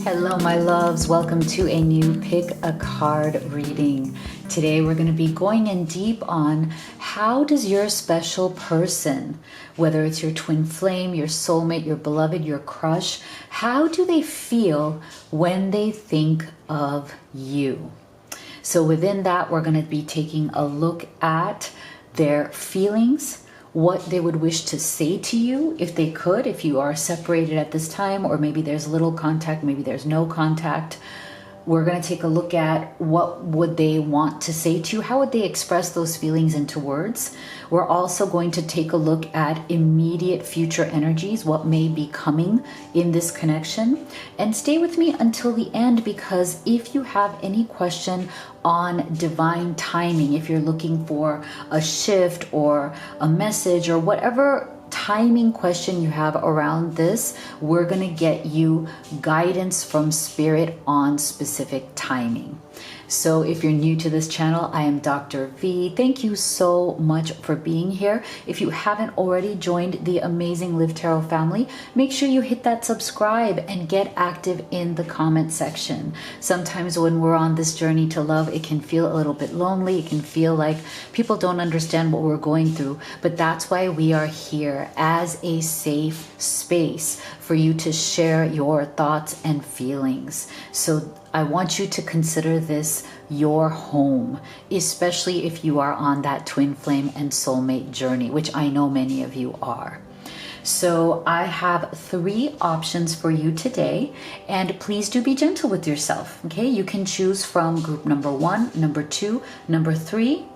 Hello, my loves. Welcome to a new Pick a Card reading. Today, we're going to be going in deep on how does your special person, whether it's your twin flame, your soulmate, your beloved, your crush, how do they feel when they think of you? So within that, we're going to be taking a look at their feelings, what they would wish to say to you if they could, if you are separated at this time, or maybe there's little contact, maybe there's no contact. We're going to take a look at what would they want to say to you, how would they express those feelings into words. We're also going to take a look at immediate future energies, what may be coming in this connection. And stay with me until the end, because if you have any question on divine timing, if you're looking for a shift or a message or whatever timing question you have around this, we're going to get you guidance from spirit on specific timing. So if you're new to this channel, I am Dr. V. Thank you so much for being here. If you haven't already joined the amazing Live Tarot family, make sure you hit that subscribe and get active in the comment section. Sometimes when we're on this journey to love, it can feel a little bit lonely. It can feel like people don't understand what we're going through, but that's why we are here as a safe space for you to share your thoughts and feelings. So I want you to consider this your home, especially if you are on that twin flame and soulmate journey, which I know many of you are. So I have 3 options for you today, and please do be gentle with yourself. Okay, you can choose from group number 1, number 2, number 3,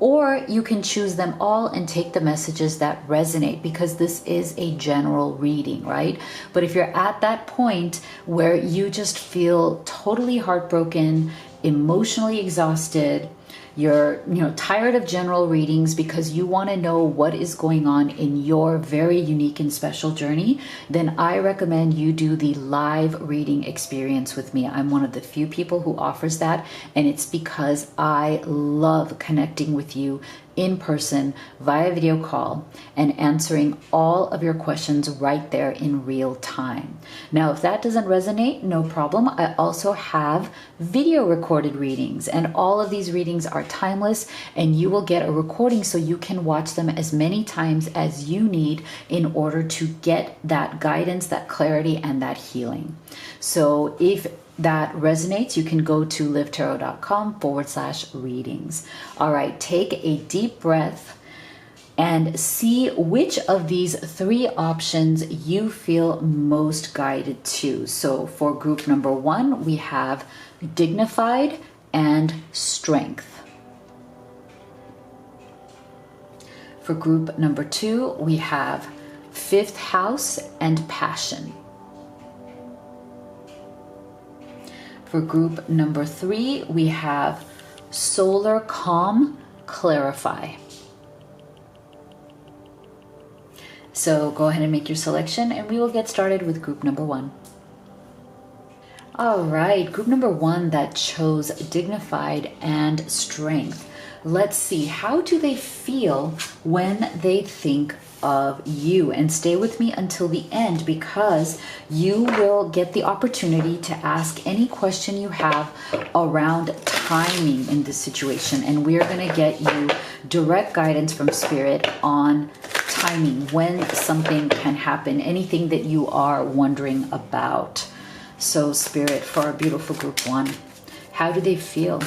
or you can choose them all and take the messages that resonate, because this is a general reading, right? But if you're at that point where you just feel totally heartbroken, emotionally exhausted, you're tired of general readings because you want to know what is going on in your very unique and special journey, then I recommend you do the live reading experience with me. I'm one of the few people who offers that, and it's because I love connecting with you in person via video call and answering all of your questions right there in real time. Now, if that doesn't resonate, no problem. I also have video recorded readings, and all of these readings are timeless, and you will get a recording so you can watch them as many times as you need in order to get that guidance, that clarity, and that healing. So if that resonates, you can go to livetarot.com/readings. All right, take a deep breath and see which of these 3 options you feel most guided to. So for group number 1, we have dignified and strength. For group number 2, we have 5th house and passion. For group number 3, we have solar calm, clarify. So go ahead and make your selection, and we will get started with group number 1. All right, group number 1 that chose dignified and strength. Let's see, how do they feel when they think of you? And stay with me until the end, because you will get the opportunity to ask any question you have around timing in this situation, and we're going to get you direct guidance from spirit on timing, when something can happen, anything that you are wondering about. So spirit, for our beautiful group 1, how do they feel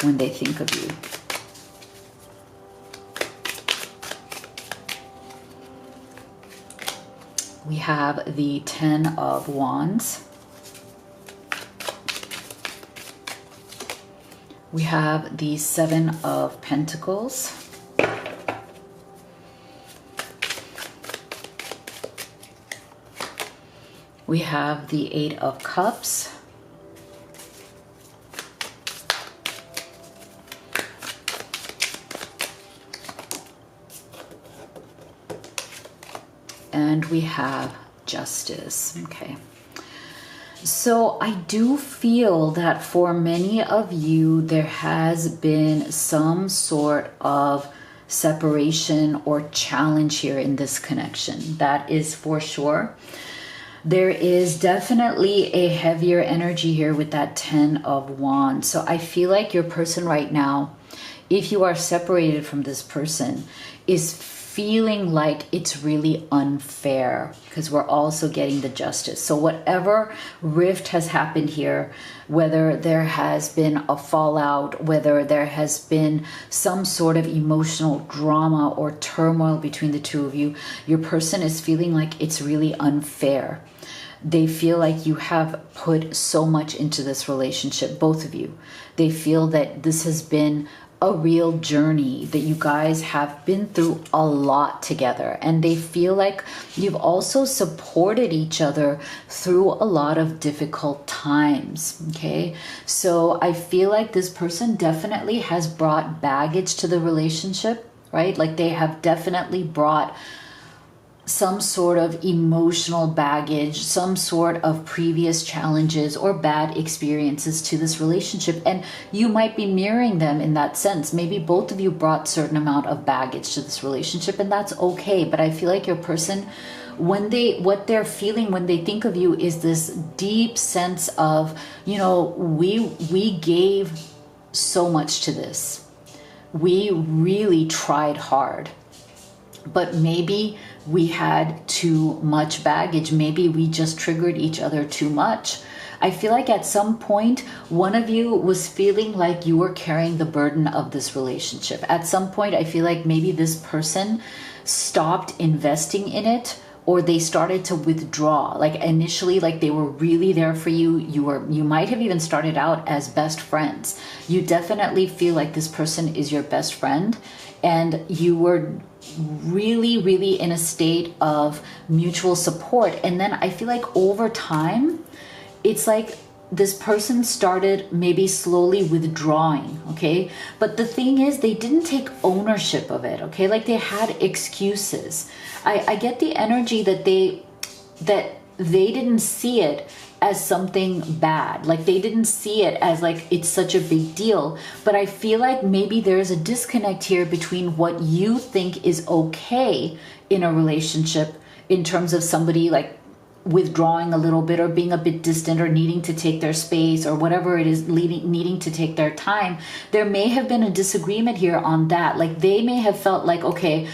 when they think of you? We have the 10 of Wands. We have the 7 of Pentacles. We have the 8 of Cups. And we have Justice. Okay. So I do feel that for many of you, there has been some sort of separation or challenge here in this connection. That is for sure. There is definitely a heavier energy here with that 10 of Wands. So I feel like your person right now, if you are separated from this person, is feeling like it's really unfair, because we're also getting the Justice. So whatever rift has happened here, whether there has been a fallout, whether there has been some sort of emotional drama or turmoil between the two of you, your person is feeling like it's really unfair. They feel like you have put so much into this relationship, both of you. They feel that this has been a real journey, that you guys have been through a lot together, and they feel like you've also supported each other through a lot of difficult times. Okay, so I feel like this person definitely has brought baggage to the relationship, right? Like they have definitely brought some sort of emotional baggage, some sort of previous challenges or bad experiences to this relationship. And you might be mirroring them in that sense. Maybe both of you brought certain amount of baggage to this relationship, and that's okay. But I feel like your person, what they're feeling when they think of you is this deep sense of, we gave so much to this. We really tried hard, but maybe we had too much baggage. Maybe we just triggered each other too much. I feel like at some point, one of you was feeling like you were carrying the burden of this relationship. At some point, I feel like maybe this person stopped investing in it, or they started to withdraw. Like initially, like they were really there for you. You might have even started out as best friends. You definitely feel like this person is your best friend, and you were really, really in a state of mutual support. And then I feel like over time, it's like this person started maybe slowly withdrawing, okay? But the thing is, they didn't take ownership of it, okay? Like they had excuses. I get the energy that they didn't see it as something bad. Like they didn't see it as like it's such a big deal. But I feel like maybe there's a disconnect here between what you think is okay in a relationship in terms of somebody like withdrawing a little bit or being a bit distant or needing to take their space or whatever it is, needing to take their time. There may have been a disagreement here on that. Like they may have felt like, okay,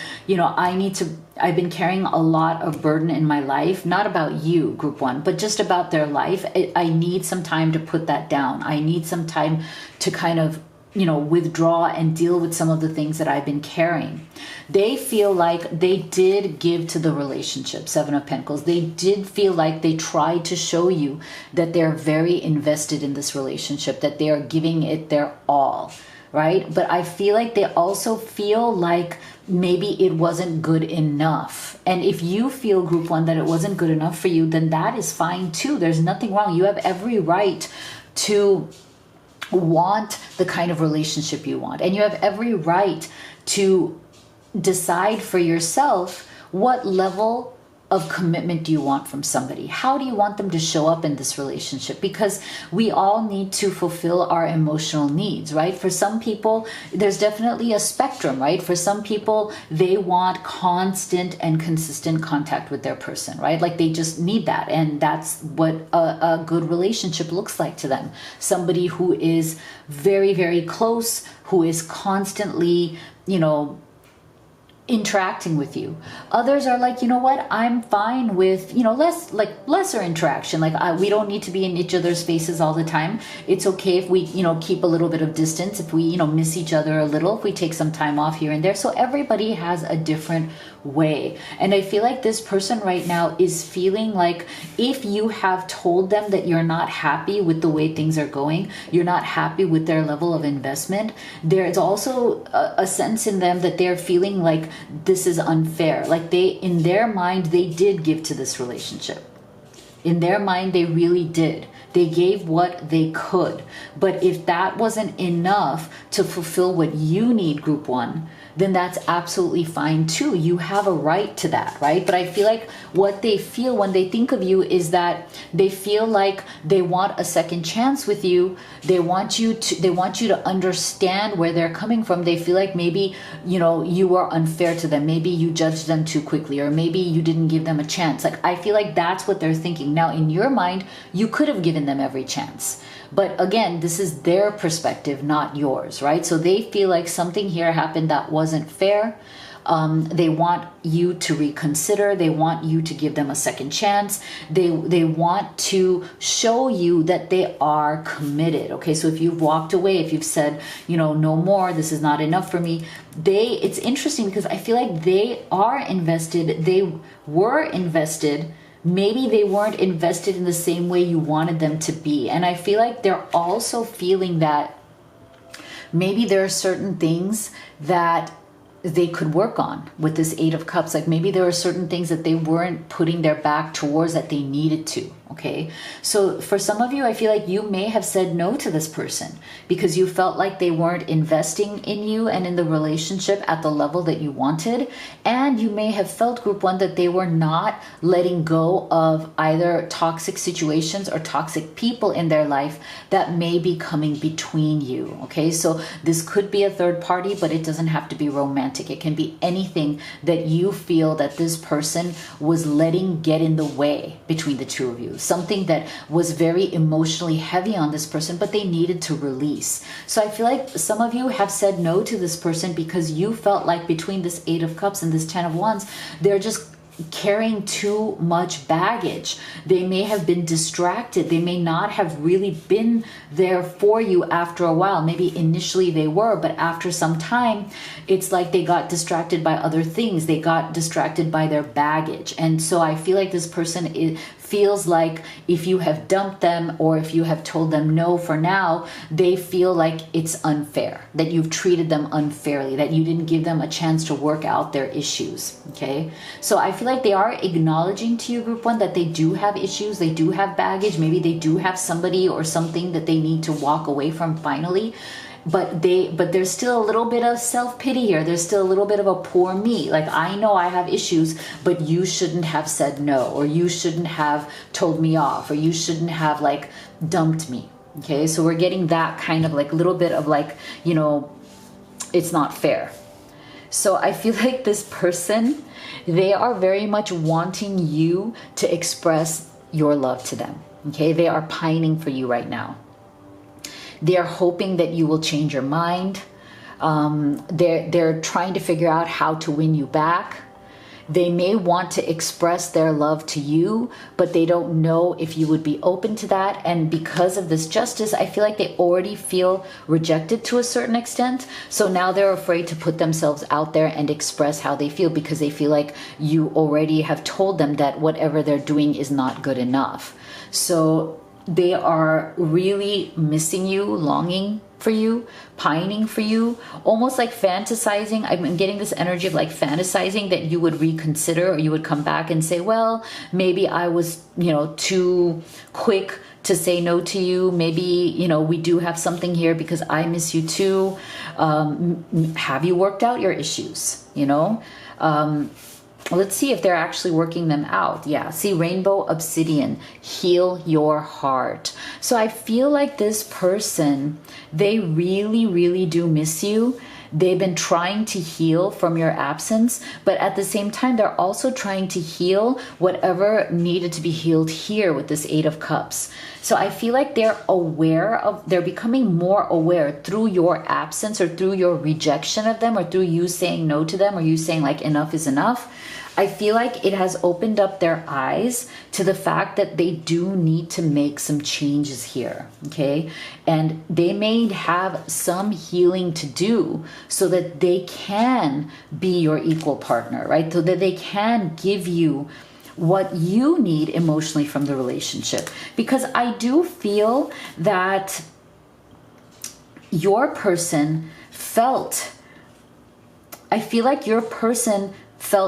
I've been carrying a lot of burden in my life, not about you, group one, but just about their life. I need some time to put that down. I need some time to kind of withdraw and deal with some of the things that I've been carrying. They feel like they did give to the relationship, Seven of Pentacles. They did feel like they tried to show you that they're very invested in this relationship, that they are giving it their all, right? But I feel like they also feel like maybe it wasn't good enough. And if you feel, group one, that it wasn't good enough for you, then that is fine too. There's nothing wrong. You have every right to want the kind of relationship you want, and you have every right to decide for yourself what level of commitment do you want from somebody. How do you want them to show up in this relationship? Because we all need to fulfill our emotional needs, right? For some people, there's definitely a spectrum, right? For some people, they want constant and consistent contact with their person, right? Like they just need that, and that's what a good relationship looks like to them. Somebody who is very, very close, who is constantly, interacting with you. Others are like, I'm fine with, lesser interaction. Like we don't need to be in each other's faces all the time. It's okay if we, keep a little bit of distance, if we, miss each other a little, if we take some time off here and there. So everybody has a different way. And I feel like this person right now is feeling like if you have told them that you're not happy with the way things are going, you're not happy with their level of investment, there's also a sense in them that they're feeling like this is unfair. Like in their mind, they did give to this relationship. In their mind, they really did. They gave what they could. But if that wasn't enough to fulfill what you need, group one, then that's absolutely fine too. You have a right to that, right? But I feel like what they feel when they think of you is that they feel like they want a second chance with you. They want you to understand where they're coming from. They feel like maybe, you were unfair to them. Maybe you judged them too quickly, or maybe you didn't give them a chance. Like, I feel like that's what they're thinking. Now, in your mind, you could have given them every chance. But again, this is their perspective, not yours, right? So they feel like something here happened that wasn't fair. They want you to reconsider. They want you to give them a second chance. They want to show you that they are committed. Okay, so if you've walked away, if you've said, no more, this is not enough for me, it's interesting because I feel like they are invested. They were invested. Maybe they weren't invested in the same way you wanted them to be. And I feel like they're also feeling that maybe there are certain things that they could work on with this Eight of Cups. Like, maybe there are certain things that they weren't putting their back towards that they needed to. Okay, so for some of you, I feel like you may have said no to this person because you felt like they weren't investing in you and in the relationship at the level that you wanted. And you may have felt, Group 1, that they were not letting go of either toxic situations or toxic people in their life that may be coming between you. Okay, so this could be a third party, but it doesn't have to be romantic. It can be anything that you feel that this person was letting get in the way between the two of you. Something that was very emotionally heavy on this person, but they needed to release. So I feel like some of you have said no to this person because you felt like between this Eight of Cups and this Ten of Wands, they're just carrying too much baggage. They may have been distracted. They may not have really been there for you after a while. Maybe initially they were, but after some time, it's like they got distracted by other things. They got distracted by their baggage. And so I feel like this person feels like if you have dumped them or if you have told them no for now, they feel like it's unfair, that you've treated them unfairly, that you didn't give them a chance to work out their issues. Okay, so I feel like they are acknowledging to you, Group 1, that they do have issues, they do have baggage, maybe they do have somebody or something that they need to walk away from finally. But there's still a little bit of self-pity here. There's still a little bit of a poor me. Like, I know I have issues, but you shouldn't have said no, or you shouldn't have told me off, or you shouldn't have like dumped me. Okay, so we're getting that kind of like little bit of like, it's not fair. So I feel like this person, they are very much wanting you to express your love to them. Okay, they are pining for you right now. They're hoping that you will change your mind. They're trying to figure out how to win you back. They may want to express their love to you, but they don't know if you would be open to that. And because of this Justice, I feel like they already feel rejected to a certain extent. So now they're afraid to put themselves out there and express how they feel because they feel like you already have told them that whatever they're doing is not good enough. So they are really missing you, longing for you, pining for you, almost like fantasizing. I'm getting this energy of like fantasizing that you would reconsider, or you would come back and say, well, maybe I was, too quick to say no to you. Maybe, we do have something here because I miss you too. Have you worked out your issues? Let's see if they're actually working them out. Yeah, see, Rainbow Obsidian, heal your heart. So I feel like this person, they really, really do miss you. They've been trying to heal from your absence, but at the same time, they're also trying to heal whatever needed to be healed here with this Eight of Cups. So I feel like they're becoming more aware through your absence or through your rejection of them or through you saying no to them or you saying like enough is enough. I feel like it has opened up their eyes to the fact that they do need to make some changes here, okay? And they may have some healing to do so that they can be your equal partner, right? So that they can give you what you need emotionally from the relationship. Because I do feel that your person felt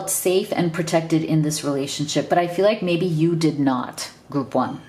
safe and protected in this relationship, but I feel like maybe you did not, Group 1.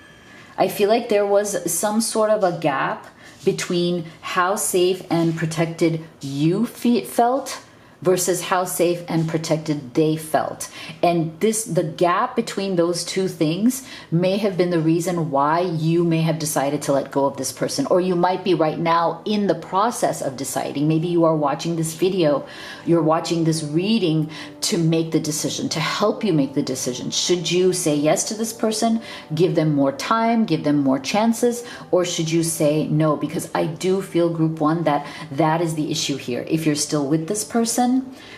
I feel like there was some sort of a gap between how safe and protected you felt versus how safe and protected they felt. And the gap between those two things may have been the reason why you may have decided to let go of this person, or you might be right now in the process of deciding. Maybe you are watching this video, you're watching this reading to make the decision, to help you make the decision. Should you say yes to this person, give them more time, give them more chances, or should you say no? Because I do feel, group one, that is the issue here. If you're still with this person,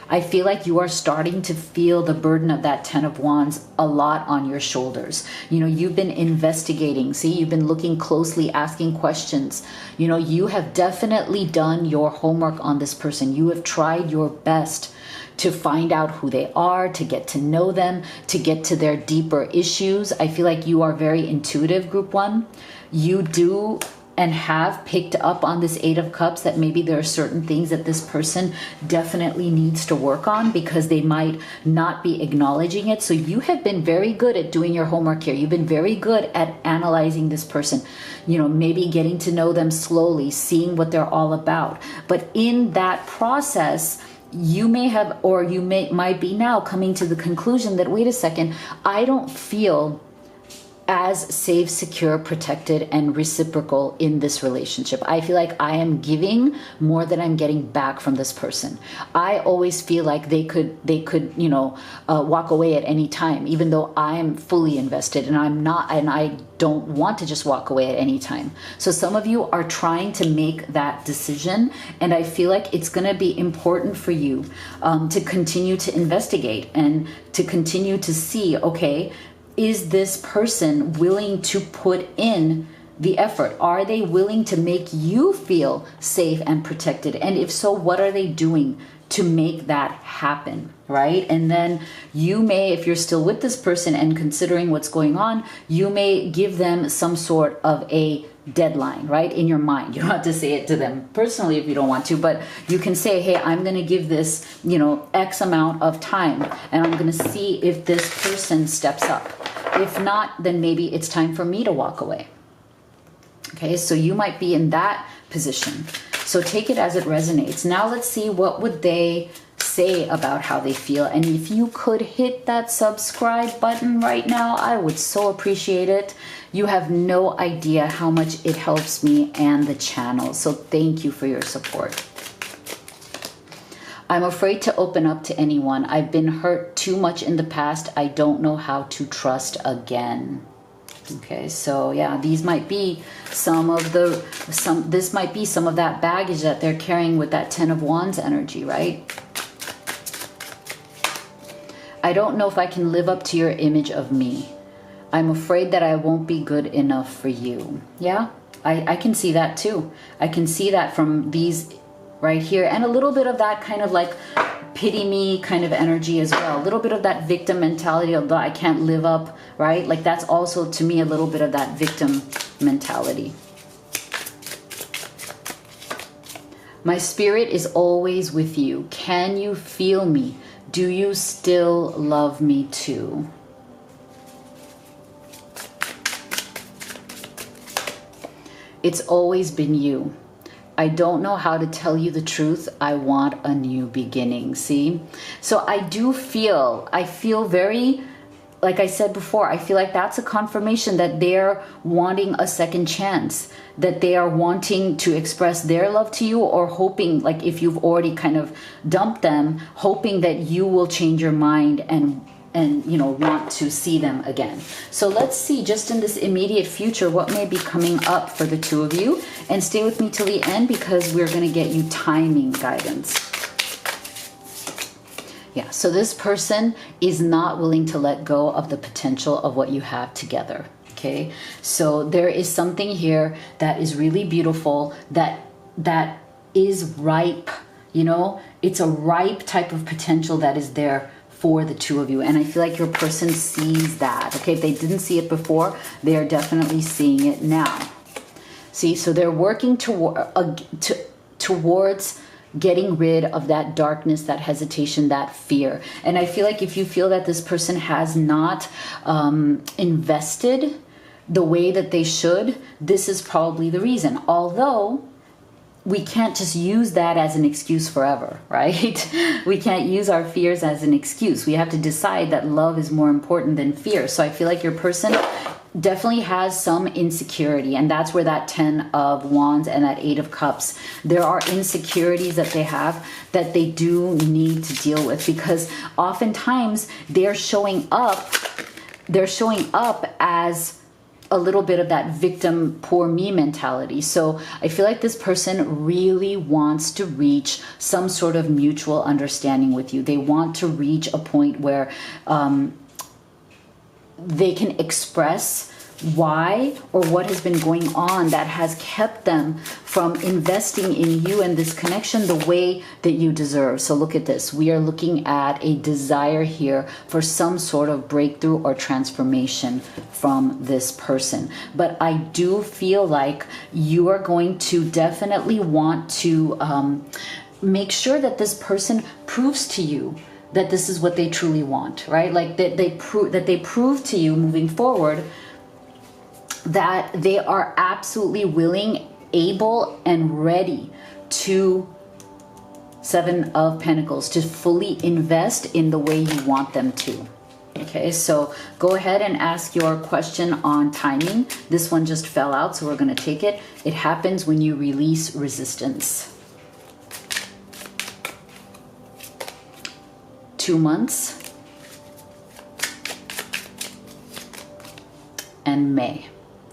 I feel like you are starting to feel the burden of that 10 of Wands a lot on your shoulders. You know, you've been investigating. See, you've been looking closely, asking questions. You know, you have definitely done your homework on this person. You have tried your best to find out who they are, to get to know them, to get to their deeper issues. I feel like you are very intuitive, group one. You do and have picked up on this 8 of Cups, that maybe there are certain things that this person definitely needs to work on because they might not be acknowledging it. So you have been very good at doing your homework here. You've been very good at analyzing this person, you know, maybe getting to know them slowly, seeing what they're all about. But in that process, you may have, or you might be now coming to the conclusion that, wait a second, I don't feel as safe, secure, protected, and reciprocal in this relationship. I feel like I am giving more than I'm getting back from this person. I always feel like they could, you know, walk away at any time, even though I'm fully invested, and I'm not, and I don't want to just walk away at any time. So some of you are trying to make that decision, and I feel like it's going to be important for you to continue to investigate and to continue to see, okay, is this person willing to put in the effort? Are they willing to make you feel safe and protected? And if so, what are they doing to make that happen, right? And then you may, if you're still with this person and considering what's going on, you may give them some sort of a deadline, right, in your mind. You don't have to say it to them personally if you don't want to, but you can say, hey, I'm going to give this, you know, X amount of time, and I'm going to see if this person steps up. If not, then maybe it's time for me to walk away. Okay, so you might be in that position. So take it as it resonates. Now let's see, what would they say about how they feel? And if you could hit that subscribe button right now, I would so appreciate it. You have no idea how much it helps me and the channel. So thank you for your support. I'm afraid to open up to anyone. I've been hurt too much in the past. I don't know how to trust again. Okay, so yeah, these might be this might be some of that baggage that they're carrying with that 10 of Wands energy, right? I don't know if I can live up to your image of me. I'm afraid that I won't be good enough for you. Yeah, I can see that too. I can see that from these right here, and a little bit of that kind of like pity me kind of energy as well. A little bit of that victim mentality, although I can't live up, right? Like that's also to me a little bit of that victim mentality. My spirit is always with you. Can you feel me? Do you still love me too? It's always been you. I don't know how to tell you the truth. I want a new beginning. See? So I feel very, like I said before, I feel like that's a confirmation that they're wanting a second chance, that they are wanting to express their love to you, or hoping, like if you've already kind of dumped them, hoping that you will change your mind and you know, want to see them again. So let's see, just in this immediate future, what may be coming up for the two of you. And stay with me till the end, because we're going to get you timing guidance. Yeah, so this person is not willing to let go of the potential of what you have together. Okay, so there is something here that is really beautiful, that is ripe. You know, it's a ripe type of potential that is there for the two of you. And I feel like your person sees that. Okay, if they didn't see it before, they are definitely seeing it now. See, so they're working towards getting rid of that darkness, that hesitation, that fear. And I feel like if you feel that this person has not invested the way that they should, this is probably the reason. Although we can't just use that as an excuse forever, right? We can't use our fears as an excuse. We have to decide that love is more important than fear. So I feel like your person definitely has some insecurity, and that's where that 10 of Wands and that 8 of Cups, there are insecurities that they have that they do need to deal with, because oftentimes they're showing up as a little bit of that victim, poor me mentality. So I feel like this person really wants to reach some sort of mutual understanding with you. They want to reach a point where they can express why or what has been going on that has kept them from investing in you and this connection the way that you deserve. So look at this. We are looking at a desire here for some sort of breakthrough or transformation from this person. But I do feel like you are going to definitely want to make sure that this person proves to you that this is what they truly want, right? Like that they prove to you moving forward that they are absolutely willing, able, and ready to, 7 of Pentacles, to fully invest in the way you want them to. Okay, so go ahead and ask your question on timing. This one just fell out, so we're going to take it. It happens when you release resistance. 2 months and May.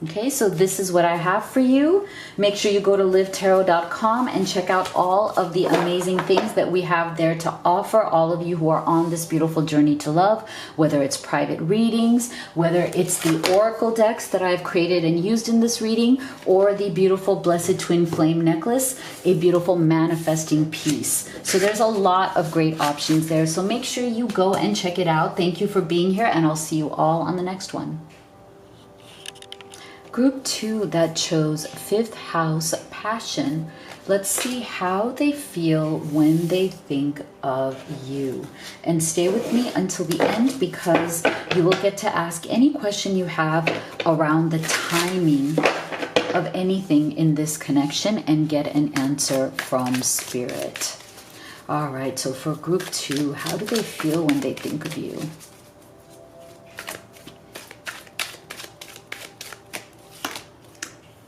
Okay, so this is what I have for you. Make sure you go to livetarot.com and check out all of the amazing things that we have there to offer all of you who are on this beautiful journey to love, whether it's private readings, whether it's the oracle decks that I've created and used in this reading, or the beautiful blessed twin flame necklace, a beautiful manifesting piece. So there's a lot of great options there. So make sure you go and check it out. Thank you for being here, and I'll see you all on the next one. Group 2 that chose 5th house passion. Let's see how they feel when they think of you. And stay with me until the end, because you will get to ask any question you have around the timing of anything in this connection and get an answer from Spirit. All right, so for group 2, how do they feel when they think of you?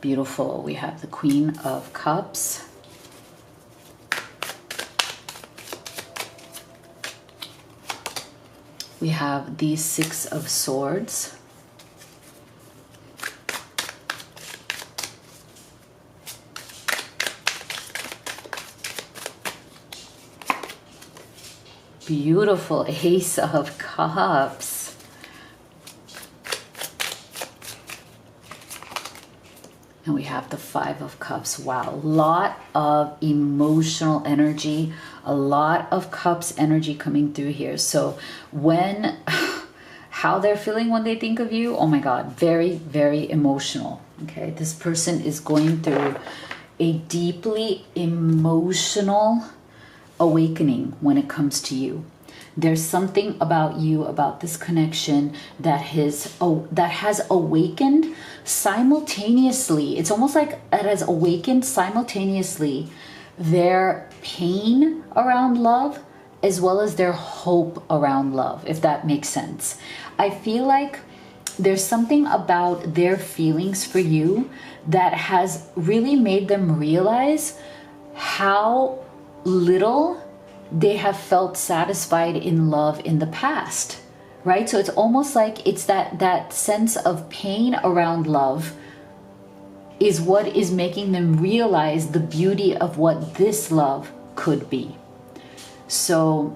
Beautiful. We have the Queen of Cups. We have the 6 of Swords. Beautiful Ace of Cups. And we have the 5 of Cups. Wow, a lot of emotional energy, a lot of Cups energy coming through here. So how they're feeling when they think of you, oh my God, very, very emotional. Okay, this person is going through a deeply emotional awakening when it comes to you. There's something about you, about this connection that has awakened simultaneously. It's almost like it has awakened simultaneously their pain around love as well as their hope around love, if that makes sense. I feel like there's something about their feelings for you that has really made them realize how little they have felt satisfied in love in the past, right? So it's almost like it's that sense of pain around love is what is making them realize the beauty of what this love could be. So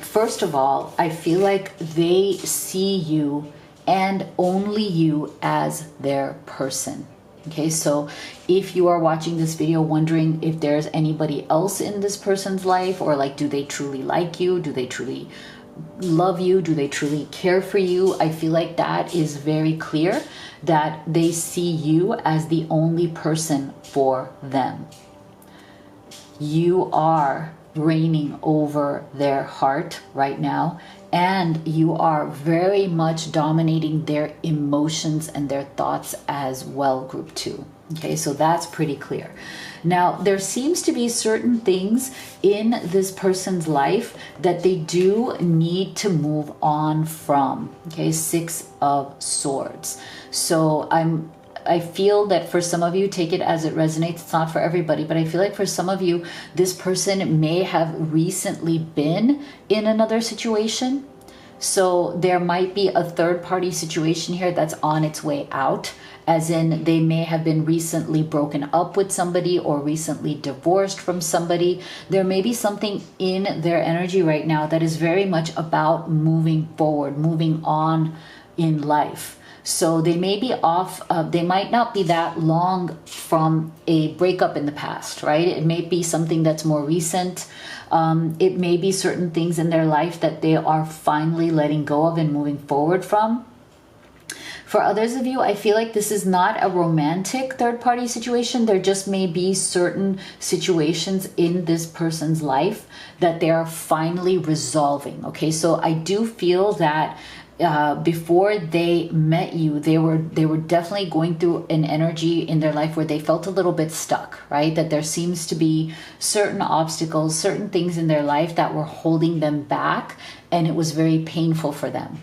first of all, I feel like they see you and only you as their person. Okay, so if you are watching this video wondering if there's anybody else in this person's life, or like, do they truly like you? Do they truly love you? Do they truly care for you? I feel like that is very clear, that they see you as the only person for them. You are reigning over their heart right now, and you are very much dominating their emotions and their thoughts as well, group 2. Okay, so that's pretty clear. Now, there seems to be certain things in this person's life that they do need to move on from. Okay, 6 of Swords. So I feel that for some of you, take it as it resonates. It's not for everybody, but I feel like for some of you, this person may have recently been in another situation. So there might be a third party situation here that's on its way out, as in they may have been recently broken up with somebody or recently divorced from somebody. There may be something in their energy right now that is very much about moving forward, moving on in life. So they may be off, they might not be that long from a breakup in the past, right? It may be something that's more recent. It may be certain things in their life that they are finally letting go of and moving forward from. For others of you, I feel like this is not a romantic third-party situation. There just may be certain situations in this person's life that they are finally resolving. Okay, so I do feel that before they met you, they were definitely going through an energy in their life where they felt a little bit stuck, right? That there seems to be certain obstacles, certain things in their life that were holding them back, and it was very painful for them.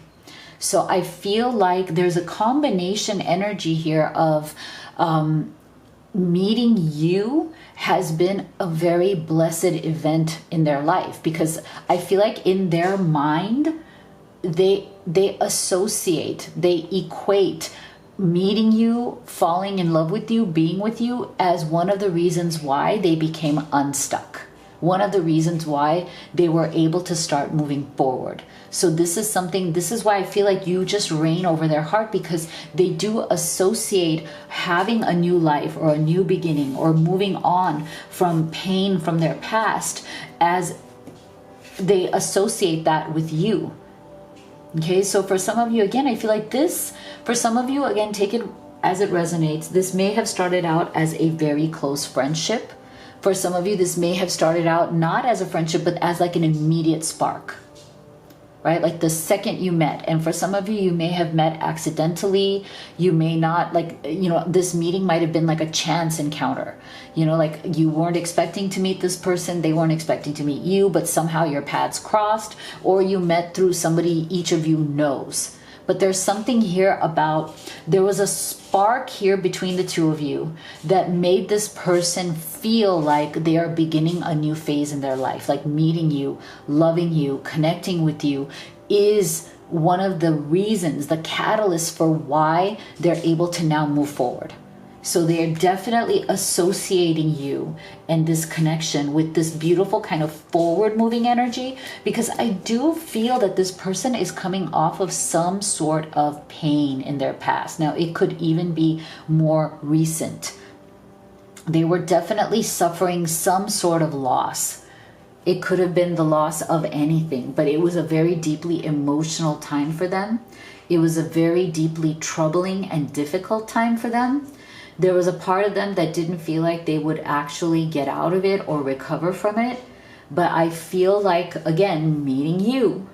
So I feel like there's a combination energy here of meeting you has been a very blessed event in their life, because I feel like in their mind, they associate, they equate meeting you, falling in love with you, being with you as one of the reasons why they became unstuck. One of the reasons why they were able to start moving forward. So this is why I feel like you just reign over their heart, because they do associate having a new life or a new beginning or moving on from pain from their past, as they associate that with you. Okay, so for some of you, again, I feel like this, for some of you, again, take it as it resonates. This may have started out as a very close friendship. For some of you, this may have started out not as a friendship, but as like an immediate spark, right? Like the second you met. And for some of you, you may have met accidentally. You may not, like, this meeting might have been like a chance encounter. Like you weren't expecting to meet this person. They weren't expecting to meet you, but somehow your paths crossed, or you met through somebody each of you knows. But there's something here about, there was a spark here between the two of you that made this person feel like they are beginning a new phase in their life. Like meeting you, loving you, connecting with you is one of the reasons, the catalyst for why they're able to now move forward. So they're definitely associating you and this connection with this beautiful kind of forward moving energy, because I do feel that this person is coming off of some sort of pain in their past. Now, it could even be more recent. They were definitely suffering some sort of loss. It could have been the loss of anything, but it was a very deeply emotional time for them. It was a very deeply troubling and difficult time for them. There was a part of them that didn't feel like they would actually get out of it or recover from it. But I feel like, again, meeting you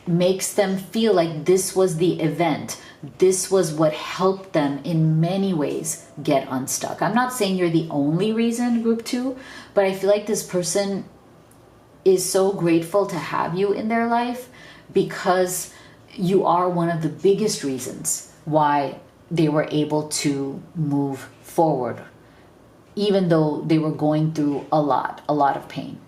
makes them feel like this was the event. This was what helped them in many ways get unstuck. I'm not saying you're the only reason, group 2, but I feel like this person is so grateful to have you in their life, because you are one of the biggest reasons why they were able to move forward, even though they were going through a lot of pain.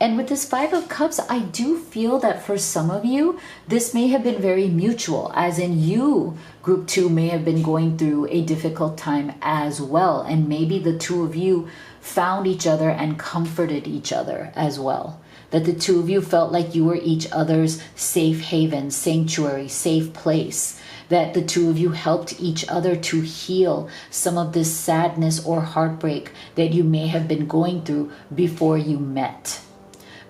And with this 5 of Cups, I do feel that for some of you, this may have been very mutual, as in you, group 2, may have been going through a difficult time as well. And maybe the two of you found each other and comforted each other as well. That the two of you felt like you were each other's safe haven, sanctuary, safe place. That the two of you helped each other to heal some of this sadness or heartbreak that you may have been going through before you met.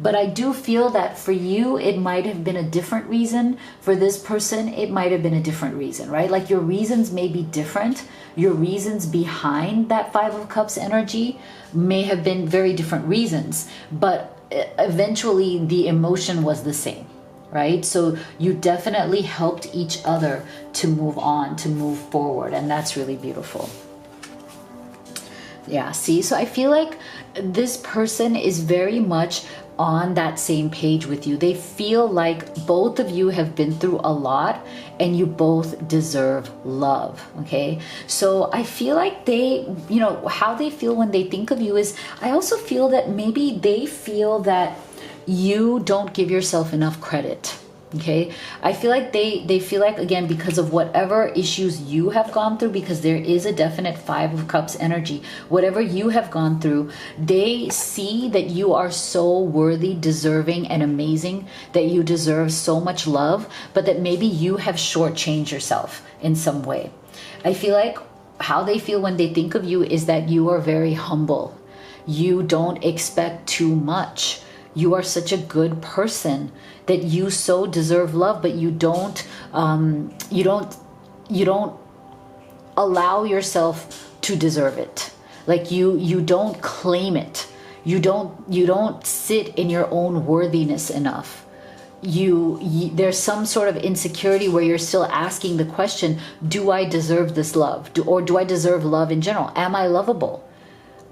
But I do feel that for you, it might have been a different reason. For this person, it might have been a different reason, right? Like your reasons may be different. Your reasons behind that 5 of Cups energy may have been very different reasons, but eventually the emotion was the same. right? So you definitely helped each other to move on, to move forward, and that's really beautiful. Yeah, see, so I feel like this person is very much on that same page with you. They feel like both of you have been through a lot and you both deserve love, okay? So I feel like they, you know, how they feel when they think of you is, I also feel that maybe they feel that you don't give yourself enough credit. Okay, I feel like they feel like, again, because of whatever issues you have gone through, because there is a definite Five of Cups energy, whatever you have gone through, they see that you are so worthy, deserving, and amazing, that you deserve so much love, but that maybe you have shortchanged yourself in some way. I feel like how they feel when they think of you is that you are very humble. You don't expect too much. You are such a good person that you so deserve love, but you don't allow yourself to deserve it. Like you don't claim it. You don't sit in your own worthiness enough. There's some sort of insecurity where you're still asking the question, do I deserve this love? Or do I deserve love in general? Am I lovable?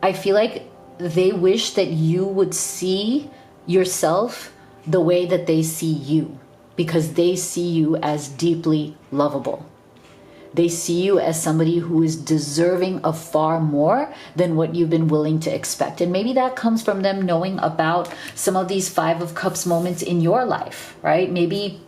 I feel like they wish that you would see yourself the way that they see you, because they see you as deeply lovable. They see you as somebody who is deserving of far more than what you've been willing to expect. And maybe that comes from them knowing about some of these Five of Cups moments in your life, right? Maybe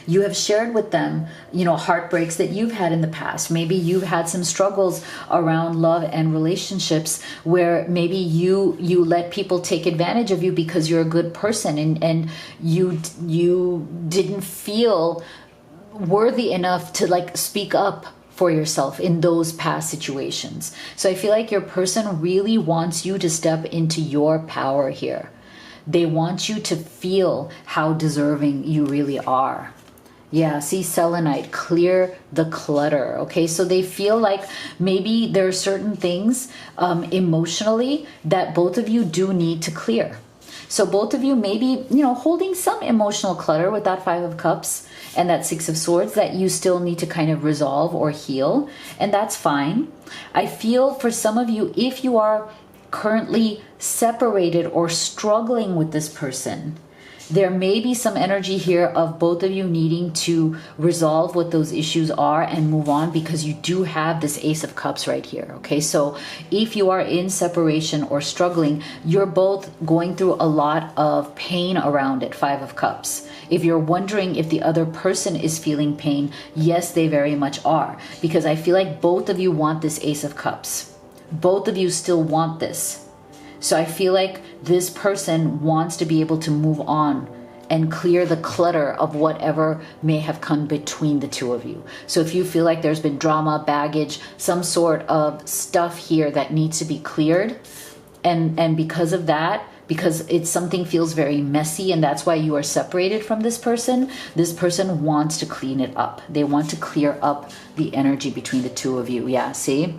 you have shared with them, you know, heartbreaks that you've had in the past. Maybe you've had some struggles around love and relationships where maybe you let people take advantage of you because you're a good person, and you didn't feel worthy enough to like speak up for yourself in those past situations. So I feel like your person really wants you to step into your power here. They want you to feel how deserving you really are. Yeah, see, selenite, clear the clutter. Okay, so they feel like maybe there are certain things emotionally that both of you do need to clear. So both of you maybe, you know, holding some emotional clutter with that Five of Cups and that Six of Swords that you still need to kind of resolve or heal, and that's fine. I feel for some of you, if you are currently separated or struggling with this person, there may be some energy here of both of you needing to resolve what those issues are and move on, because you do have this Ace of Cups right here. Okay, so if you are in separation or struggling, you're both going through a lot of pain around it, Five of Cups. If you're wondering if the other person is feeling pain, yes, they very much are, because I feel like both of you want this Ace of Cups. Both of you still want this. So I feel like this person wants to be able to move on and clear the clutter of whatever may have come between the two of you. So if you feel like there's been drama, baggage, some sort of stuff here that needs to be cleared, and because of that, because it's something feels very messy and that's why you are separated from this person wants to clean it up. They want to clear up the energy between the two of you. Yeah, see?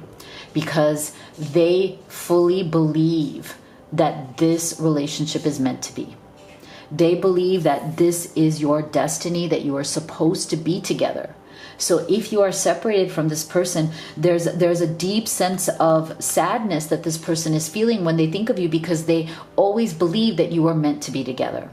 Because they fully believe that this relationship is meant to be. They believe that this is your destiny, that you are supposed to be together. So if you are separated from this person, there's a deep sense of sadness that this person is feeling when they think of you, because they always believe that you are meant to be together.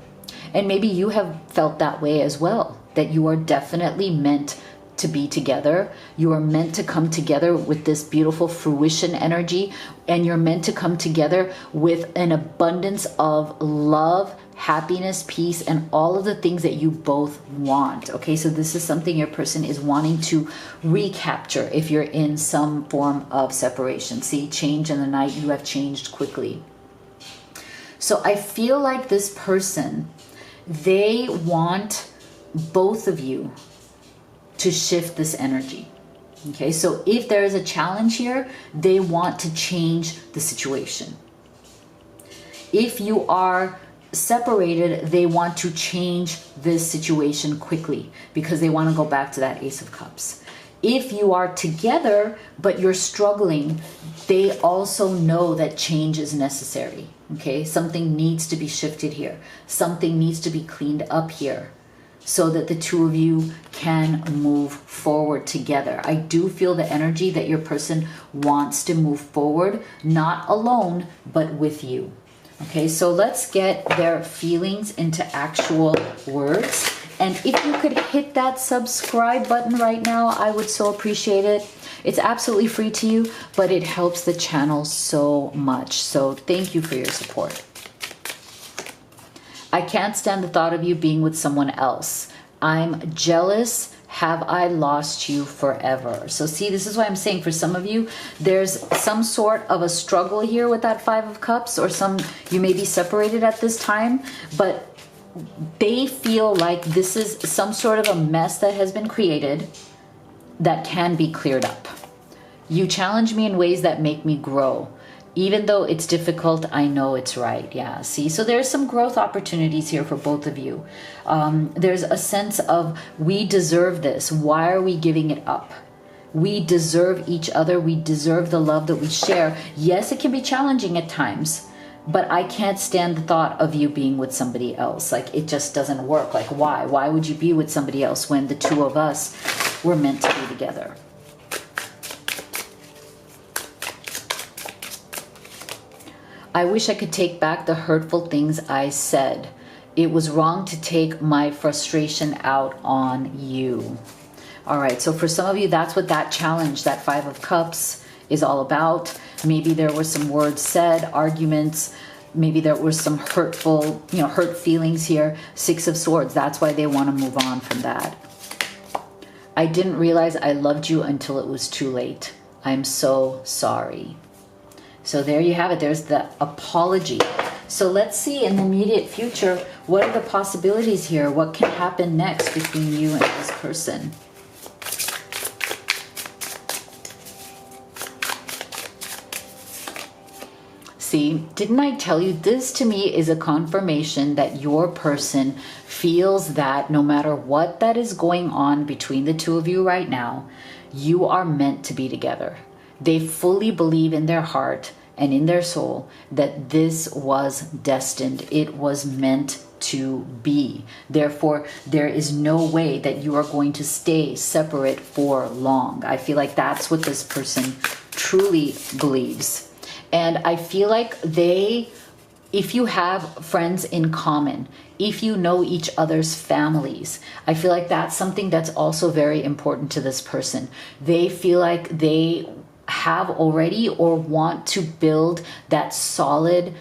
And maybe you have felt that way as well, that you are definitely meant to be together. You are meant to come together with this beautiful fruition energy, and you're meant to come together with an abundance of love, happiness, peace, and all of the things that you both want. Okay, so this is something your person is wanting to recapture if you're in some form of separation. See, change in the night, you have changed quickly. So I feel like this person, they want both of you to shift this energy. Okay, so if there is a challenge here, they want to change the situation. If you are separated, they want to change this situation quickly because they want to go back to that Ace of Cups. If you are together but you're struggling, they also know that change is necessary. Okay, something needs to be shifted here. Something needs to be cleaned up here so that the two of you can move forward together. I do feel the energy that your person wants to move forward, not alone, but with you. Okay, so let's get their feelings into actual words. And if you could hit that subscribe button right now, I would so appreciate it. It's absolutely free to you, but it helps the channel so much. So thank you for your support. I can't stand the thought of you being with someone else. I'm jealous. Have I lost you forever? So see, this is why I'm saying for some of you, there's some sort of a struggle here with that Five of Cups, or you may be separated at this time, but they feel like this is some sort of a mess that has been created that can be cleared up. You challenge me in ways that make me grow. Even though it's difficult, I know it's right. Yeah, see, so there's some growth opportunities here for both of you. There's a sense of, we deserve this. Why are we giving it up? We deserve each other. We deserve the love that we share. Yes, it can be challenging at times, but I can't stand the thought of you being with somebody else. Like, it just doesn't work. Like, why? Why would you be with somebody else when the two of us were meant to be together? I wish I could take back the hurtful things I said. It was wrong to take my frustration out on you. All right, so for some of you, that's what that challenge, that Five of Cups, is all about. Maybe there were some words said, arguments. Maybe there were some hurtful, hurt feelings here. Six of Swords, that's why they want to move on from that. I didn't realize I loved you until it was too late. I'm so sorry. So there you have it. There's the apology. So let's see in the immediate future, what are the possibilities here? What can happen next between you and this person? See, didn't I tell you, this to me is a confirmation that your person feels that no matter what that is going on between the two of you right now, you are meant to be together. They fully believe in their heart and in their soul that this was destined. It was meant to be. Therefore, there is no way that you are going to stay separate for long. I feel like that's what this person truly believes. And I feel like if you have friends in common, if you know each other's families, I feel like that's something that's also very important to this person. They feel like they have already or want to build that solid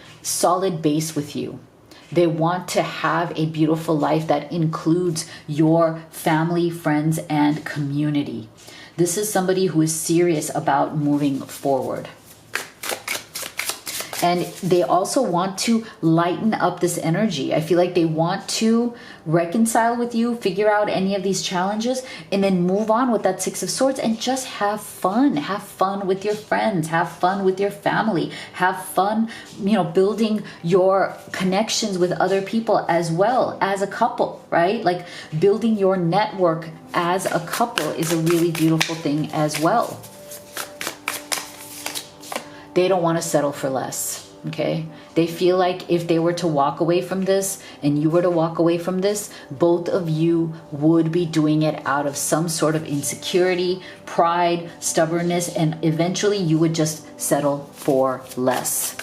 base with you. They want to have a beautiful life that includes your family, friends, and community. This is somebody who is serious about moving forward. And they also want to lighten up this energy. I feel like they want to reconcile with you, figure out any of these challenges, and then move on with that Six of Swords and just have fun. Have fun with your friends. Have fun with your family. Have fun, building your connections with other people as well as a couple, right? Like, building your network as a couple is a really beautiful thing as well. They don't want to settle for less, okay? They feel like if they were to walk away from this and you were to walk away from this, both of you would be doing it out of some sort of insecurity, pride, stubbornness, and eventually you would just settle for less.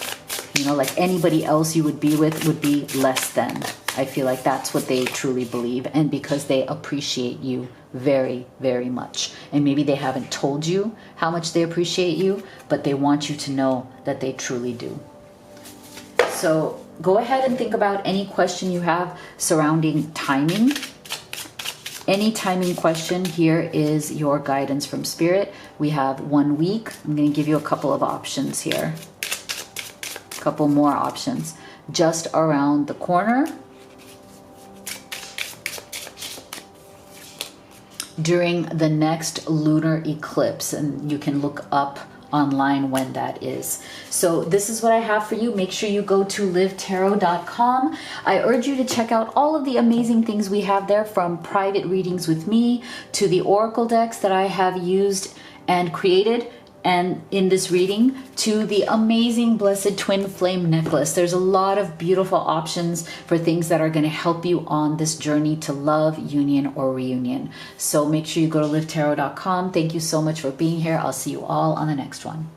Like anybody else you would be with would be less than. I feel like that's what they truly believe, and because they appreciate you very, very much. And maybe they haven't told you how much they appreciate you, but they want you to know that they truly do. So go ahead and think about any question you have surrounding timing. Any timing question, here is your guidance from Spirit. We have 1 week. I'm going to give you a couple of options here. A couple more options. Just around the corner. During the next lunar eclipse, and you can look up online when that is. So this is what I have for you. Make sure you go to livetarot.com. I urge you to check out all of the amazing things we have there, from private readings with me to the oracle decks that I have used and created and in this reading to the amazing blessed twin flame necklace. There's a lot of beautiful options for things that are going to help you on this journey to love, union, or reunion. So make sure you go to livetarot.com. Thank you so much for being here. I'll see you all on the next one.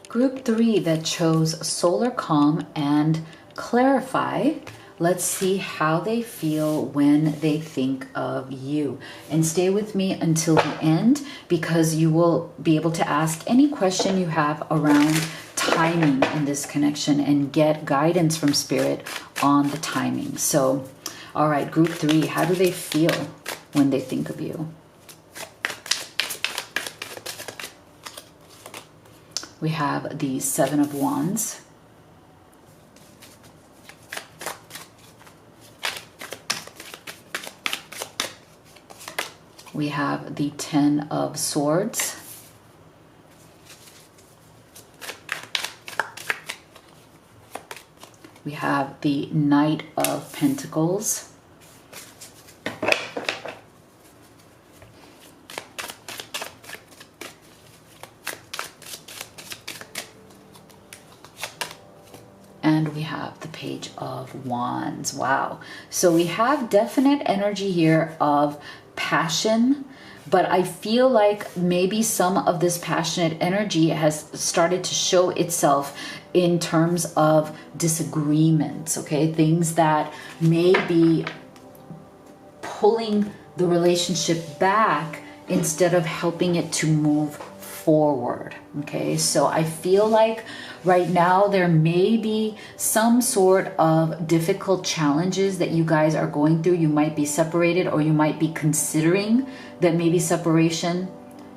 Group 3 that chose Solar Calm and Clarify. Let's see how they feel when they think of you. And stay with me until the end, because you will be able to ask any question you have around timing in this connection and get guidance from Spirit on the timing. So, all right, group 3, how do they feel when they think of you? We have the 7 of Wands. We have the 10 of Swords. We have the Knight of Pentacles. And we have the Page of Wands. Wow. So we have definite energy here of passion, but I feel like maybe some of this passionate energy has started to show itself in terms of disagreements, okay? Things that may be pulling the relationship back instead of helping it to move forward, okay? So I feel like right now there may be some sort of difficult challenges that you guys are going through. You might be separated, or you might be considering that maybe separation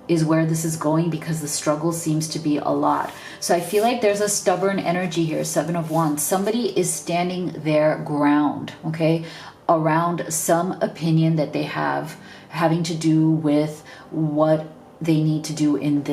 is where this is going, because the struggle seems to be a lot. So I feel like there's a stubborn energy here, 7 of Wands. Somebody is standing their ground, okay, around some opinion that they have having to do with what they need to do in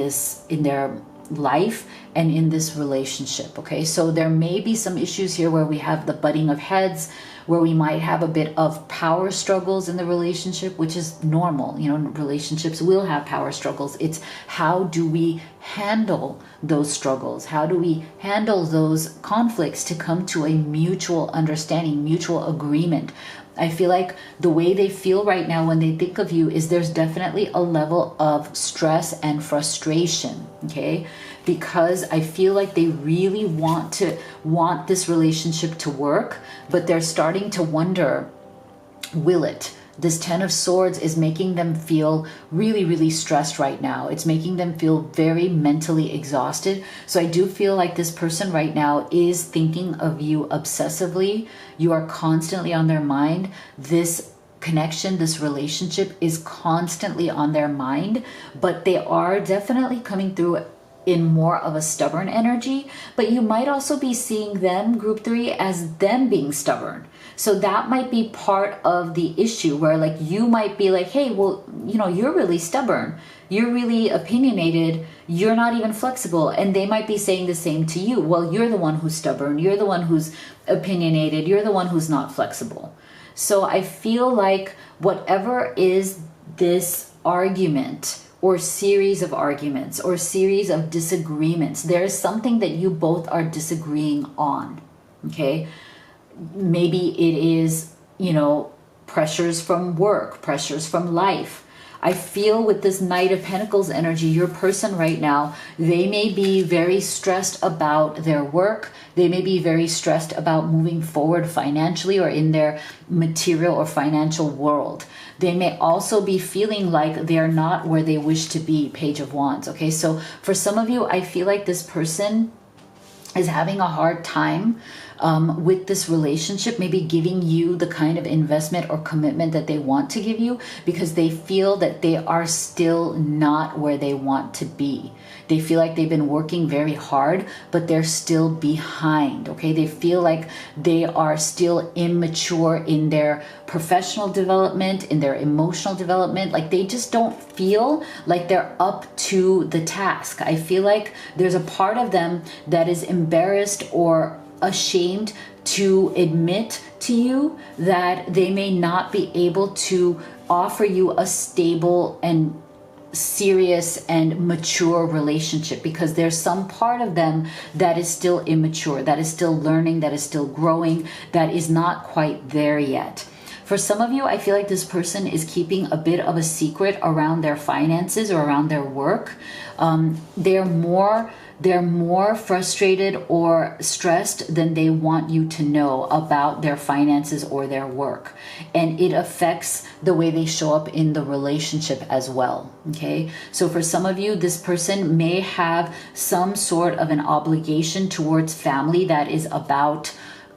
their life and in this relationship, okay? So there may be some issues here where we have the butting of heads, where we might have a bit of power struggles in the relationship, which is normal. You know, relationships will have power struggles. It's how do we handle those struggles? How do we handle those conflicts to come to a mutual understanding, mutual agreement? I feel like the way they feel right now when they think of you is there's definitely a level of stress and frustration, okay? Because I feel like they really want this relationship to work, but they're starting to wonder, will it? This 10 of Swords is making them feel really, really stressed right now. It's making them feel very mentally exhausted. So I do feel like this person right now is thinking of you obsessively. You are constantly on their mind. This connection, this relationship is constantly on their mind, but they are definitely coming through in more of a stubborn energy. But you might also be seeing them, group 3, as them being stubborn. So that might be part of the issue, where like you might be like, hey, well, you know, you're really stubborn. You're really opinionated. You're not even flexible. And they might be saying the same to you. Well, you're the one who's stubborn. You're the one who's opinionated. You're the one who's not flexible. So I feel like whatever is this argument or series of arguments or series of disagreements, there's something that you both are disagreeing on, okay? Maybe it is, you know, pressures from work, pressures from life. I feel with this Knight of Pentacles energy, your person right now, they may be very stressed about their work. They may be very stressed about moving forward financially or in their material or financial world. They may also be feeling like they're not where they wish to be, Page of Wands. Okay, so for some of you, I feel like this person is having a hard time with this relationship, maybe giving you the kind of investment or commitment that they want to give you, because they feel that they are still not where they want to be. They feel like they've been working very hard, but they're still behind, okay? They feel like they are still immature in their professional development, in their emotional development. Like they just don't feel like they're up to the task. I feel like there's a part of them that is embarrassed or ashamed to admit to you that they may not be able to offer you a stable and serious and mature relationship, because there's some part of them that is still immature, that is still learning, that is still growing, that is not quite there yet. For some of you, I feel like this person is keeping a bit of a secret around their finances or around their work. They're more frustrated or stressed than they want you to know about their finances or their work. And it affects the way they show up in the relationship as well. Okay. So for some of you, this person may have some sort of an obligation towards family that is about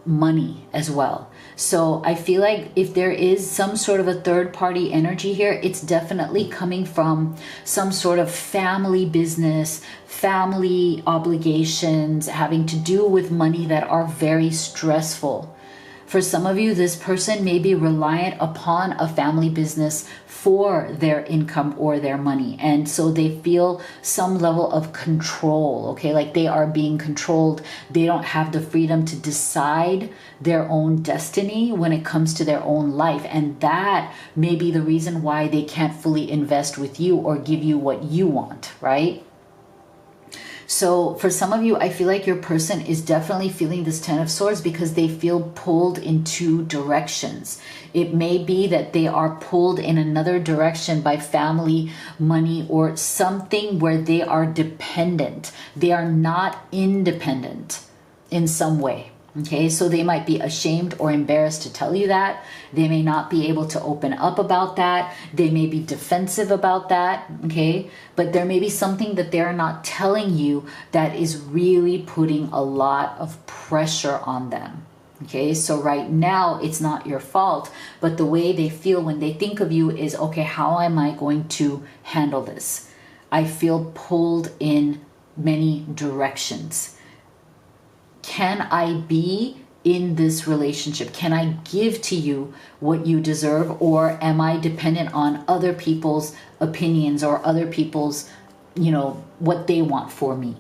money as well. So I feel like if there is some sort of a third party energy here, it's definitely coming from some sort of family business, family obligations having to do with money that are very stressful. For some of you, this person may be reliant upon a family business for their income or their money. And so they feel some level of control, okay? Like they are being controlled. They don't have the freedom to decide their own destiny when it comes to their own life. And that may be the reason why they can't fully invest with you or give you what you want, right? So for some of you, I feel like your person is definitely feeling this Ten of Swords because they feel pulled in two directions. It may be that they are pulled in another direction by family, money, or something where they are dependent. They are not independent in some way. Okay, so they might be ashamed or embarrassed to tell you that. They may not be able to open up about that. They may be defensive about that. Okay, but there may be something that they're not telling you that is really putting a lot of pressure on them. Okay, so right now it's not your fault, but the way they feel when they think of you is, okay, how am I going to handle this? I feel pulled in many directions. Can I be in this relationship? Can I give to you what you deserve? Or am I dependent on other people's opinions or other people's, what they want for me?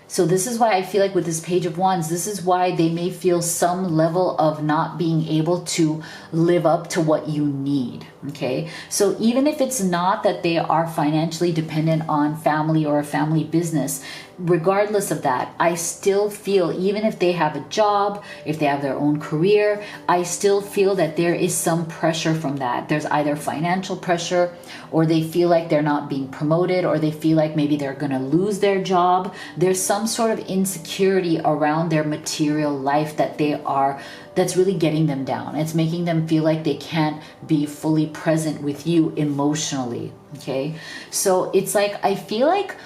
So this is why I feel like with this Page of Wands, this is why they may feel some level of not being able to live up to what you need. Okay, so even if it's not that they are financially dependent on family or a family business, regardless of that, I still feel, even if they have a job, if they have their own career, I still feel that there is some pressure from that. There's either financial pressure, or they feel like they're not being promoted, or they feel like maybe they're going to lose their job. There's some sort of insecurity around their material life that's really getting them down. It's making them feel like they can't be fully present with you emotionally. Okay, so it's like, I feel like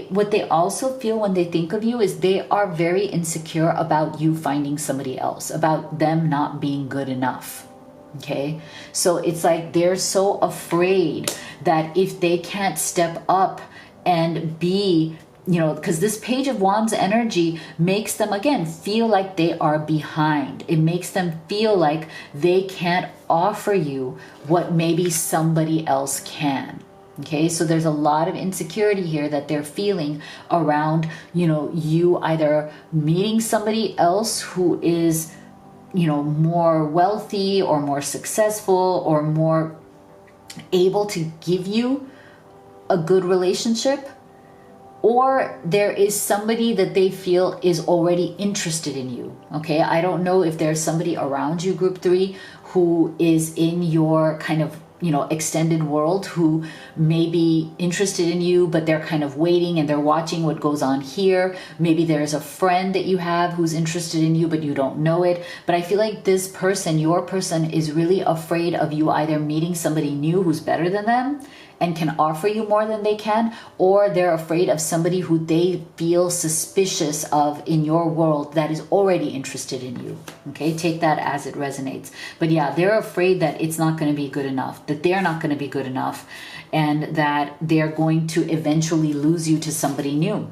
what they also feel when they think of you is they are very insecure about you finding somebody else, about them not being good enough. Okay, so it's like they're so afraid that if they can't step up and be, because this Page of Wands energy makes them, again, feel like they are behind. It makes them feel like they can't offer you what maybe somebody else can. Okay, so there's a lot of insecurity here that they're feeling around, you either meeting somebody else who is, more wealthy or more successful or more able to give you a good relationship, or there is somebody that they feel is already interested in you. Okay, I don't know if there's somebody around you, group 3, who is in your kind of extended world who may be interested in you, but they're kind of waiting and they're watching what goes on here. Maybe there's a friend that you have who's interested in you, but you don't know it. But I feel like this person, your person, is really afraid of you either meeting somebody new who's better than them and can offer you more than they can, or they're afraid of somebody who they feel suspicious of in your world that is already interested in you. Okay, take that as it resonates. But yeah, they're afraid that it's not going to be good enough, that they're not going to be good enough, and that they're going to eventually lose you to somebody new.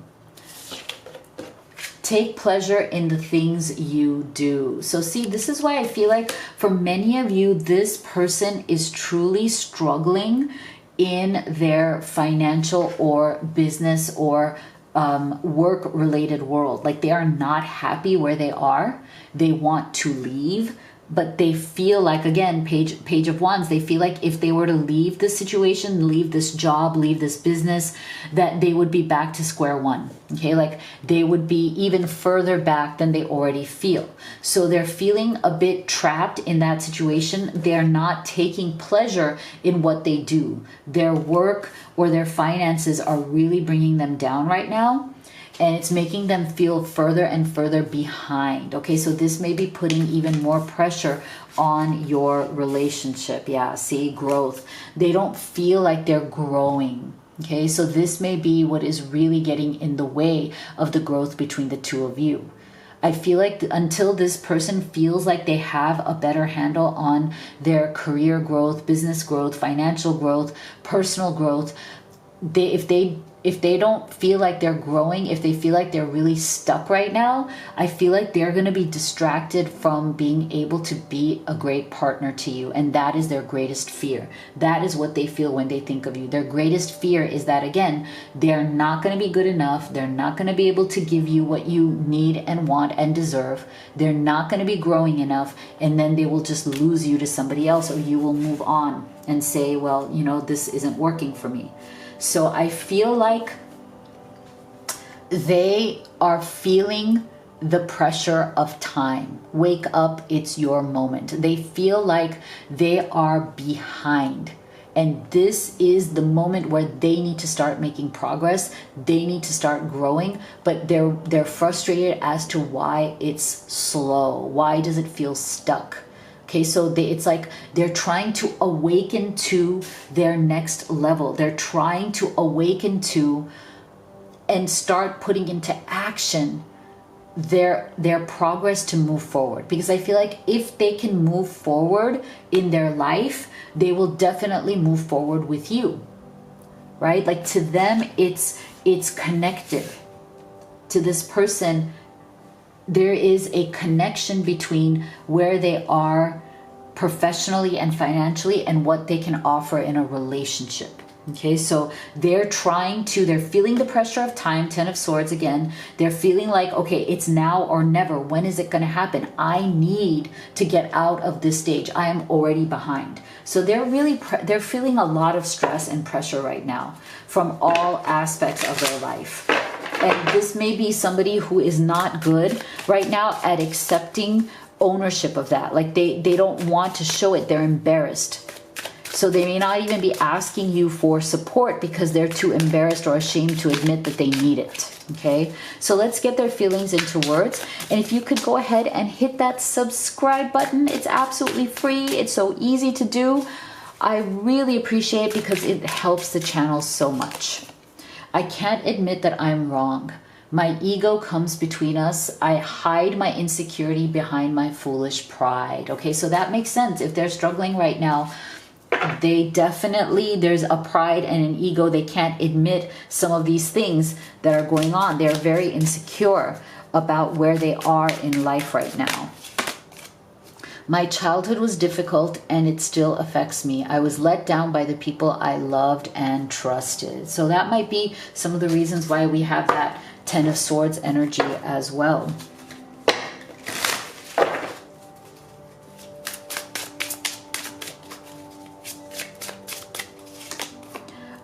Take pleasure in the things you do. So see, this is why I feel like for many of you, this person is truly struggling in their financial or business or work related world. Like they are not happy where they are. They want to leave, but they feel like, again, page of wands, they feel like if they were to leave this situation, leave this job, leave this business, that they would be back to square one. Okay, like they would be even further back than they already feel. So they're feeling a bit trapped in that situation. They're not taking pleasure in what they do. Their work or their finances are really bringing them down right now. And it's making them feel further and further behind. Okay, so this may be putting even more pressure on your relationship. Yeah, see, growth. They don't feel like they're growing. Okay, so this may be what is really getting in the way of the growth between the two of you. I feel like until this person feels like they have a better handle on their career growth, business growth, financial growth, personal growth, if they don't feel like they're growing, if they feel like they're really stuck right now, I feel like they're going to be distracted from being able to be a great partner to you. And that is their greatest fear. That is what they feel when they think of you. Their greatest fear is that, again, they're not going to be good enough. They're not going to be able to give you what you need and want and deserve. They're not going to be growing enough. And then they will just lose you to somebody else, or you will move on and say, well, you know, this isn't working for me. So I feel like they are feeling the pressure of time. Wake up, it's your moment. They feel like they are behind. And this is the moment where they need to start making progress. They need to start growing, but they're frustrated as to why it's slow. Why does it feel stuck? Okay, so it's like they're trying to awaken to their next level. They're trying to awaken to and start putting into action their progress to move forward. Because I feel like if they can move forward in their life, they will definitely move forward with you, right? Like to them, it's connected. To this person, there is a connection between where they are professionally and financially and what they can offer in a relationship. Okay, so they're feeling the pressure of time, 10 of Swords again. They're feeling like, okay, it's now or never. When is it going to happen? I need to get out of this stage. I am already behind. So they're feeling a lot of stress and pressure right now from all aspects of their life. And this may be somebody who is not good right now at accepting ownership of that. Like they don't want to show it. They're embarrassed. So they may not even be asking you for support because they're too embarrassed or ashamed to admit that they need it. Okay, so let's get their feelings into words. And if you could go ahead and hit that subscribe button, it's absolutely free. It's so easy to do. I really appreciate it because it helps the channel so much. I can't admit that I'm wrong. My ego comes between us. I hide my insecurity behind my foolish pride. Okay, so that makes sense. If they're struggling right now, there's a pride and an ego. They can't admit some of these things that are going on. They're very insecure about where they are in life right now. My childhood was difficult and it still affects me. I was let down by the people I loved and trusted. So that might be some of the reasons why we have that 10 of Swords energy as well.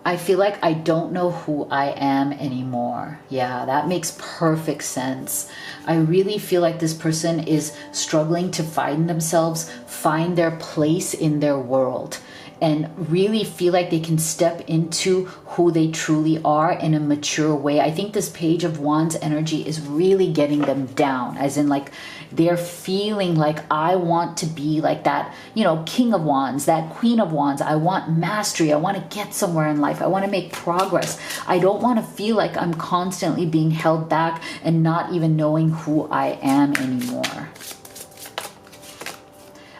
I feel like I don't know who I am anymore. Yeah, that makes perfect sense. I really feel like this person is struggling to find themselves, find their place in their world, and really feel like they can step into who they truly are in a mature way. I think this Page of Wands energy is really getting them down, as in like they're feeling like, I want to be like that, you know, King of Wands, that Queen of Wands. I want mastery. I want to get somewhere in life. I want to make progress. I don't want to feel like I'm constantly being held back and not even knowing who I am anymore.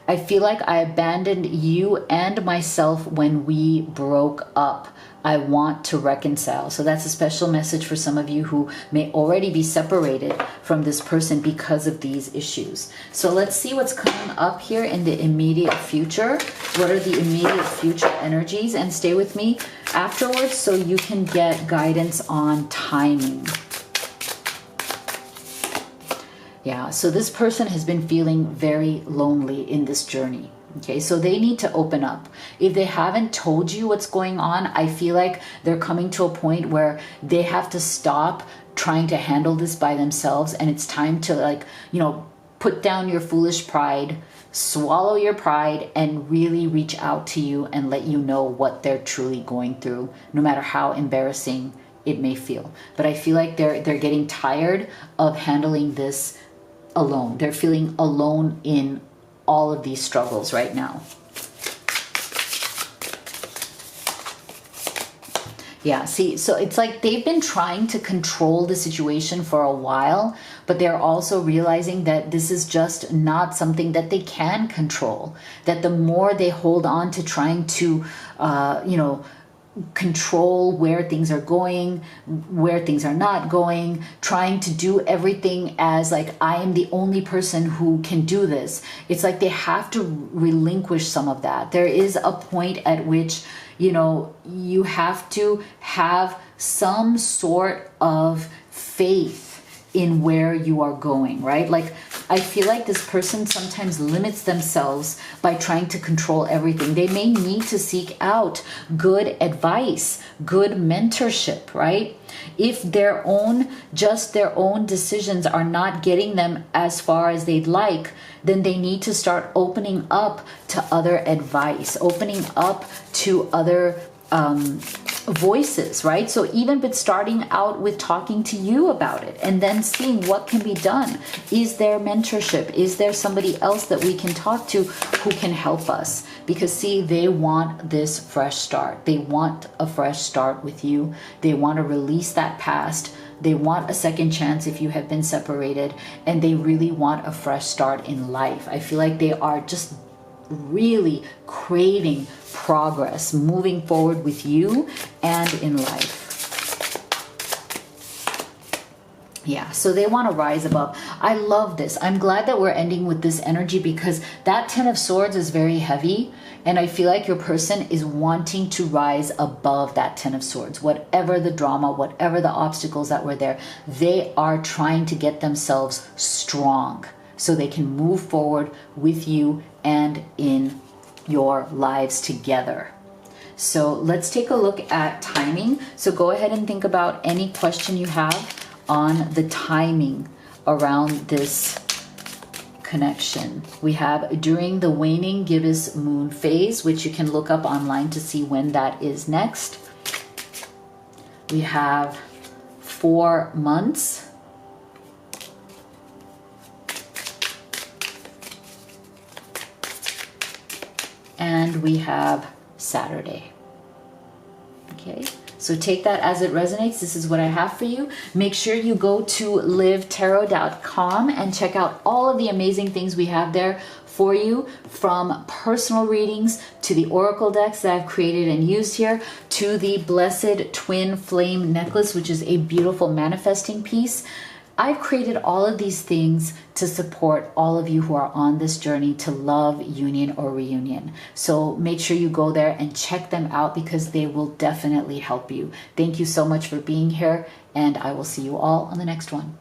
I feel like I abandoned you and myself when we broke up. I want to reconcile. So that's a special message for some of you who may already be separated from this person because of these issues. So let's see what's coming up here in the immediate future. What are the immediate future energies? And stay with me afterwards so you can get guidance on timing. Yeah, so this person has been feeling very lonely in this journey. Okay, so they need to open up. If they haven't told you what's going on, I feel like they're coming to a point where they have to stop trying to handle this by themselves, and it's time to, like, put down your foolish pride, swallow your pride, and really reach out to you and let you know what they're truly going through, no matter how embarrassing it may feel. But I feel like they're getting tired of handling this alone. They're feeling alone in all of these struggles right now. Yeah, see, so it's like they've been trying to control the situation for a while, but they're also realizing that this is just not something that they can control. That the more they hold on to trying to, control where things are going, where things are not going, trying to do everything as like, I am the only person who can do this. It's like they have to relinquish some of that. There is a point at which, you have to have some sort of faith in where you are going, right? Like, I feel like this person sometimes limits themselves by trying to control everything. They may need to seek out good advice, good mentorship, right? If their own decisions are not getting them as far as they'd like, then they need to start opening up to other advice, opening up to other voices, right? So even but starting out with talking to you about it and then seeing what can be done. Is there mentorship? Is there somebody else that we can talk to who can help us? Because see, they want this fresh start. They want a fresh start with you. They want to release that past. They want a second chance if you have been separated, and they really want a fresh start in life. I feel like they are just really craving progress, moving forward with you and in life. Yeah, so they want to rise above. I love this. I'm glad that we're ending with this energy, because that 10 of Swords is very heavy. And I feel like your person is wanting to rise above that 10 of Swords. Whatever the drama, whatever the obstacles that were there, they are trying to get themselves strong so they can move forward with you and in your lives together. So let's take a look at timing. So go ahead and think about any question you have on the timing around this connection. We have during the waning gibbous moon phase, which you can look up online to see when that is next. We have 4 months. And we have Saturday. Okay, so take that as it resonates. This is what I have for you. Make sure you go to livetarot.com and check out all of the amazing things we have there for you, from personal readings to the oracle decks that I've created and used here, to the Blessed Twin Flame necklace, which is a beautiful manifesting piece. I've created all of these things to support all of you who are on this journey to love, union, or reunion. So make sure you go there and check them out, because they will definitely help you. Thank you so much for being here, and I will see you all on the next one.